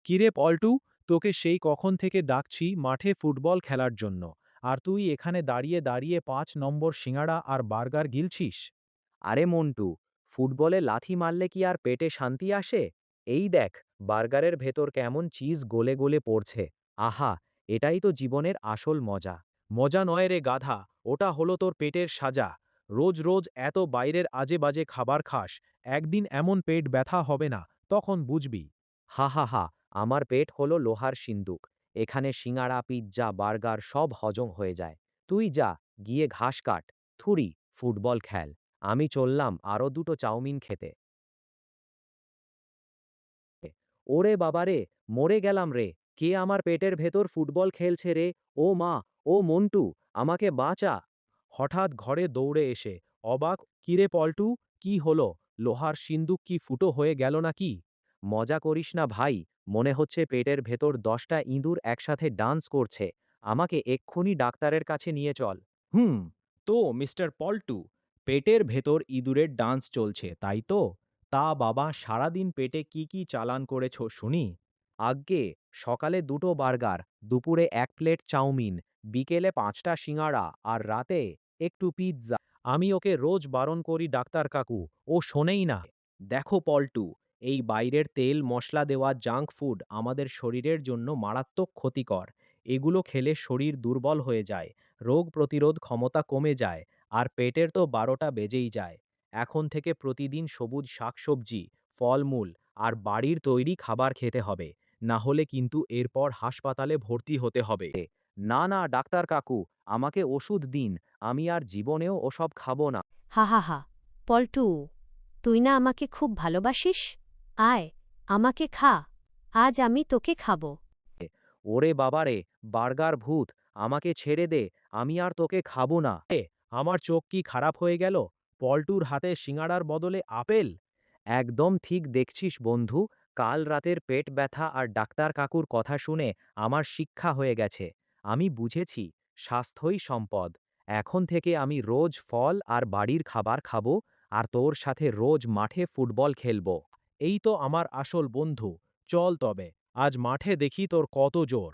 কিরে পল্টু, তোকে সেই কখন থেকে ডাকছি মাঠে ফুটবল খেলার জন্য, আর তুই এখানে দাঁড়িয়ে দাঁড়িয়ে ৫ নম্বর সিঙাড়া আর বার্গার গিলছিস। আরে মন্টু, ফুটবলে লাথি মারলে কি আর পেটে শান্তি আসে? এই দেখ, বার্গারের ভেতর কেমন চিজ গলে গলে পড়ছে। আহা, এটাই তো জীবনের আসল মজা। মজা নয় রে গাধা, ওটা হলো তোর পেটের সাজা। রোজ রোজ এত বাইরের আজে বাজে খাবার খাস, একদিন এমন পেট ব্যথা হবে না, তখন বুঝবি। হা হা হা, আমার পেট হলো লোহার সিন্দুক। এখানে সিঙাড়া, পিৎজা, বার্গার সব হজম হয়ে যায়। তুই যা, গিয়ে ঘাস কাট। থুড়ি, ফুটবল খেল। আমি চললাম আরও দুটো চাউমিন খেতে। ওরে বাবারে, মরে গেলাম রে। কে আমার পেটের ভেতর ফুটবল খেলছে রে? ও মা, ও মন্টু, আমাকে বাঁচা। হঠাৎ ঘরে দৌড়ে এসে অবাক, কিরে পল্টু, কি হলো? লোহার সিন্দুক কি ফুটো হয়ে গেল নাকি? মজা করিস না ভাই, মনে হচ্ছে পেটের ভেতর ১০টা ইঁদুর একসাথে ডান্স করছে। আমাকে এক্ষুনি ডাক্তারের কাছে নিয়ে চল। হুম, তো মিস্টার পল্টু, পেটের ভেতর ইঁদুরের ডান্স চলছে, তাই তো? তা বাবা, সারাদিন পেটে কি কি চালান করেছ শুনি। আজ্ঞে, সকালে ২টো বার্গার, দুপুরে ১ প্লেট চাউমিন, বিকেলে ৫টা সিঙাড়া, আর রাতে একটু পিৎজা। আমি ওকে রোজ বারণ করি ডাক্তার কাকু, ও শোনেই না। দেখো পল্টু, এই বাইরের তেল মশলা দেওয়া জাঙ্ক ফুড আমাদের শরীরের জন্য মারাত্মক ক্ষতিকর। এগুলো খেলে শরীর দুর্বল হয়ে যায়, রোগ প্রতিরোধ ক্ষমতা কমে যায়, আর পেটের তো ১২টা বেজেই যায়। এখন থেকে প্রতিদিন সবুজ শাকসবজি, ফলমূল আর বাড়ির তৈরি খাবার খেতে হবে, না হলে কিন্তু এরপর হাসপাতালে ভর্তি হতে হবে। না না ডাক্তার কাকু, আমাকে ওষুধ দিন, আমি আর জীবনেও ওসব খাবো না। হা হা হা, পল্টু, তুই না আমাকে খুব ভালোবাসিস? আয়, আমাকে খা, আজ আমি তোকে খাবো। ওরে বাবারে, বার্গার ভূত, আমাকে ছেড়ে দে, আমি আর তোকে খাবো না। আমার চোখ কি খারাপ হয়ে গেল? পল্টুর হাতে সিঙাড়ার বদলে আপেল! একদম ঠিক দেখছিস বন্ধু, কাল রাতের পেট ব্যথা আর ডাক্তার কাকুর কথা শুনে আমার শিক্ষা হয়ে গেছে। আমি বুঝেছি, স্বাস্থ্যই সম্পদ। এখন থেকে আমি রোজ ফল আর বাড়ির খাবার খাবো, আর তোর সাথে রোজ মাঠে ফুটবল খেলবো। এই তো আমার আসল বন্ধু। চল তবে, আজ মাঠে দেখি তোর কত জোর।